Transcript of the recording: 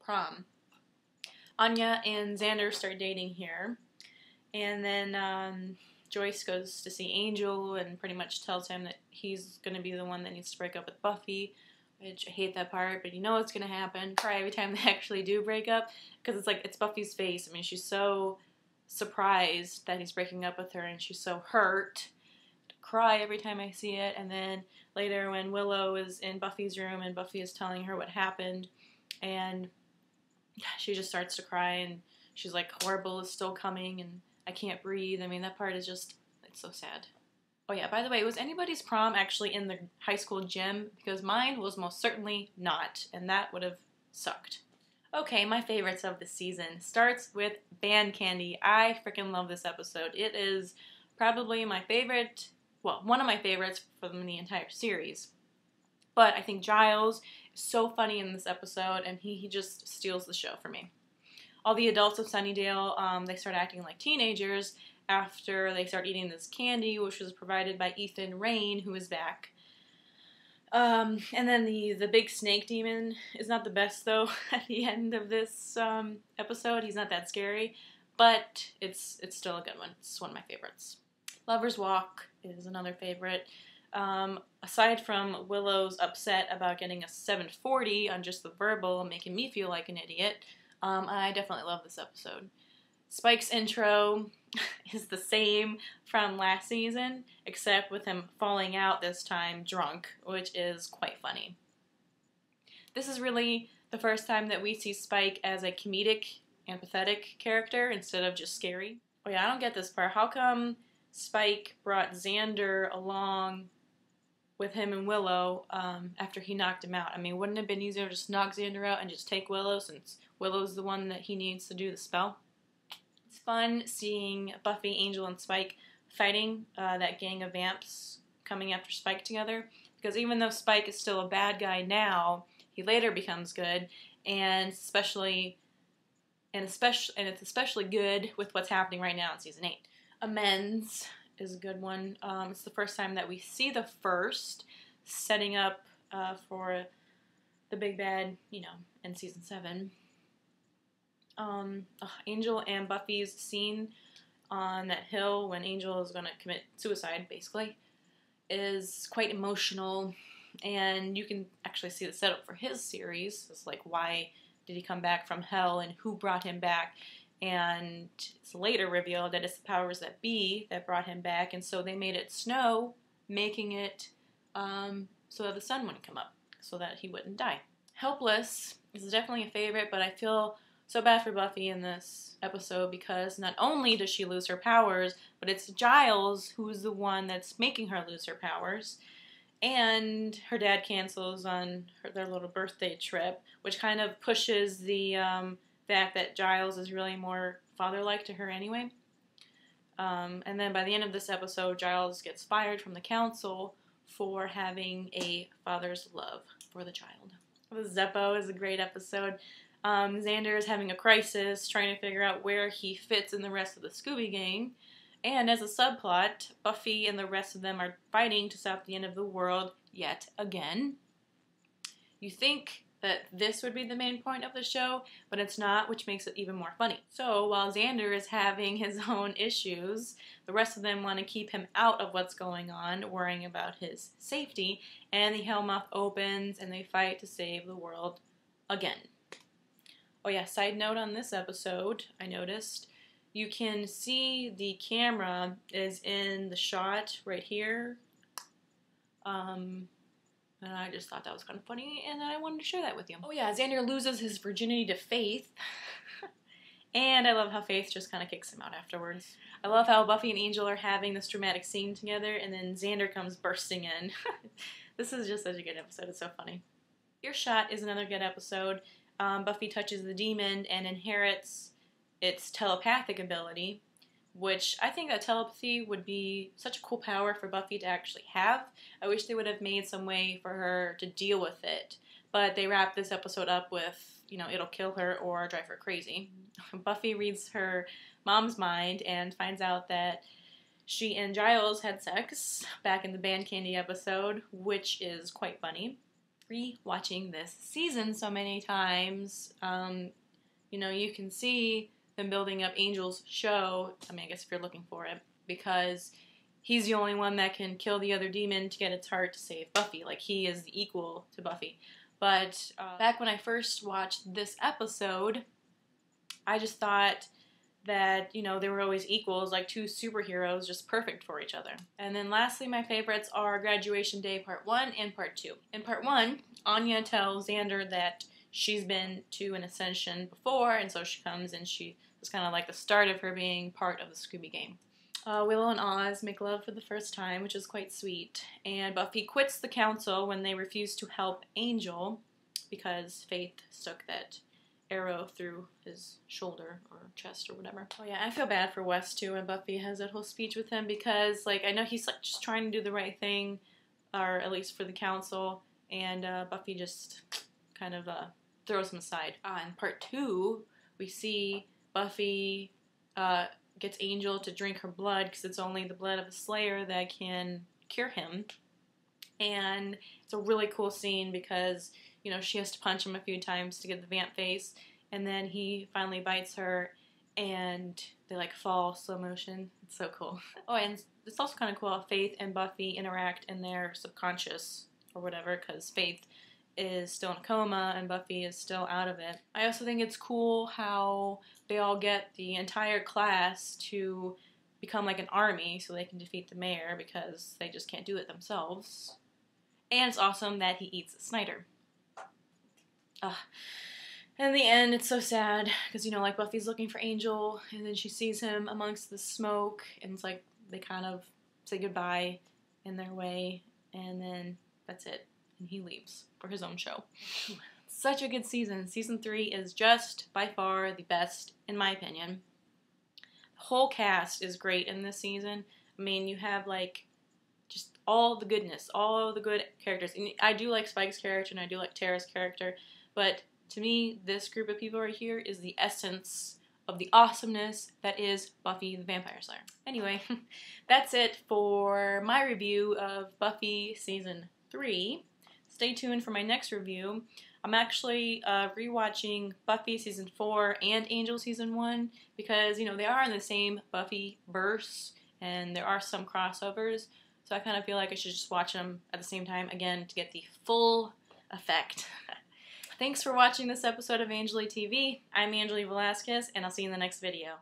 prom. Anya and Xander start dating here, and then Joyce goes to see Angel and pretty much tells him that he's going to be the one that needs to break up with Buffy, which I hate that part, but you know it's going to happen. Cry every time they actually do break up, because it's like, it's Buffy's face. I mean, she's so surprised that he's breaking up with her, and she's so hurt. Cry every time I see it. And then later when Willow is in Buffy's room and Buffy is telling her what happened, and she just starts to cry, and she's like, horrible is still coming, and I can't breathe. I mean, that part is just, it's so sad. Oh yeah, by the way, was anybody's prom actually in the high school gym? Because mine was most certainly not, and that would have sucked. Okay, my favorites of the season starts with Band Candy. I freaking love this episode. It is probably my favorite, well, one of my favorites from the entire series. But I think Giles is so funny in this episode, and he just steals the show for me. All the adults of Sunnydale, they start acting like teenagers after they start eating this candy, which was provided by Ethan Rayne, who is back. And then the big snake demon is not the best, though, at the end of this episode. He's not that scary, but it's still a good one. It's one of my favorites. Lover's Walk is another favorite. Aside from Willow's upset about getting a 740 on just the verbal, making me feel like an idiot, I definitely love this episode. Spike's intro is the same from last season, except with him falling out this time drunk, which is quite funny. This is really the first time that we see Spike as a comedic, empathetic character instead of just scary. Oh yeah, I don't get this part. How come Spike brought Xander along with him and Willow after he knocked him out? I mean, wouldn't it have been easier to just knock Xander out and just take Willow, since Willow's the one that he needs to do the spell? It's fun seeing Buffy, Angel, and Spike fighting that gang of vamps coming after Spike together, because even though Spike is still a bad guy now, he later becomes good, and it's especially good with what's happening right now in season 8. Amends is a good one. It's the first time that we see the First setting up for the big bad, you know, in season 7. Angel and Buffy's scene on that hill when Angel is going to commit suicide, basically, is quite emotional, and you can actually see the setup for his series. It's like, why did he come back from hell, and who brought him back? And it's later revealed that it's the powers that be that brought him back, and so they made it snow, making it so that the sun wouldn't come up, so that he wouldn't die. Helpless is definitely a favorite, but I feel so bad for Buffy in this episode, because not only does she lose her powers, but it's Giles who's the one that's making her lose her powers. And her dad cancels on their little birthday trip, which kind of pushes the fact that Giles is really more father-like to her anyway. And then by the end of this episode, Giles gets fired from the council for having a father's love for the child. The Zeppo is a great episode. Xander is having a crisis, trying to figure out where he fits in the rest of the Scooby Gang. And as a subplot, Buffy and the rest of them are fighting to stop the end of the world yet again. You think that this would be the main point of the show, but it's not, which makes it even more funny. So while Xander is having his own issues, the rest of them want to keep him out of what's going on, worrying about his safety, and the Hellmouth opens and they fight to save the world again. Oh yeah, side note on this episode, I noticed, you can see the camera is in the shot right here. And I just thought that was kind of funny, and I wanted to share that with you. Oh yeah, Xander loses his virginity to Faith. And I love how Faith just kind of kicks him out afterwards. I love how Buffy and Angel are having this dramatic scene together, and then Xander comes bursting in. This is just such a good episode. It's so funny. Earshot is another good episode. Buffy touches the demon and inherits its telepathic ability, which I think that telepathy would be such a cool power for Buffy to actually have. I wish they would have made some way for her to deal with it, but they wrap this episode up with, you know, it'll kill her or drive her crazy. Buffy reads her mom's mind and finds out that she and Giles had sex back in the Band Candy episode, which is quite funny. re-watching this season so many times, you know, you can see them building up Angel's show. I mean, I guess if you're looking for it, because he's the only one that can kill the other demon to get its heart to save Buffy. Like, he is the equal to Buffy. But back when I first watched this episode, I just thought that, you know, they were always equals, like two superheroes, just perfect for each other. And then lastly, my favorites are Graduation Day Part 1 and Part 2. In Part 1, Anya tells Xander that she's been to an ascension before, and so she comes and she was kind of like the start of her being part of the Scooby Gang. Willow and Oz make love for the first time, which is quite sweet. And Buffy quits the council when they refuse to help Angel because Faith stuck that arrow through his shoulder or chest or whatever. Oh yeah, I feel bad for Wes too, and Buffy has that whole speech with him because, like, I know he's like just trying to do the right thing, or at least for the council, and Buffy just kind of throws him aside. In Part 2, we see Buffy gets Angel to drink her blood because it's only the blood of a Slayer that can cure him. And it's a really cool scene because, you know, she has to punch him a few times to get the vamp face, and then he finally bites her and they like fall slow motion. It's so cool. Oh, and it's also kind of cool how Faith and Buffy interact in their subconscious or whatever, because Faith is still in a coma and Buffy is still out of it. I also think it's cool how they all get the entire class to become like an army so they can defeat the mayor because they just can't do it themselves. And it's awesome that he eats Snyder. In the end, it's so sad because, you know, like, Buffy's looking for Angel and then she sees him amongst the smoke and it's like they kind of say goodbye in their way and then that's it. And he leaves for his own show. Such a good season. Season 3 is just by far the best, in my opinion. The whole cast is great in this season. I mean, you have, like, just all the goodness, all the good characters. And I do like Spike's character and I do like Tara's character, but to me, this group of people right here is the essence of the awesomeness that is Buffy the Vampire Slayer. Anyway, that's it for my review of Buffy Season 3. Stay tuned for my next review. I'm actually rewatching Buffy Season 4 and Angel Season 1 because, you know, they are in the same Buffy-verse and there are some crossovers. So I kind of feel like I should just watch them at the same time again to get the full effect. Thanks for watching this episode of AnjuliTV. I'm Anjuli Velazquez, and I'll see you in the next video.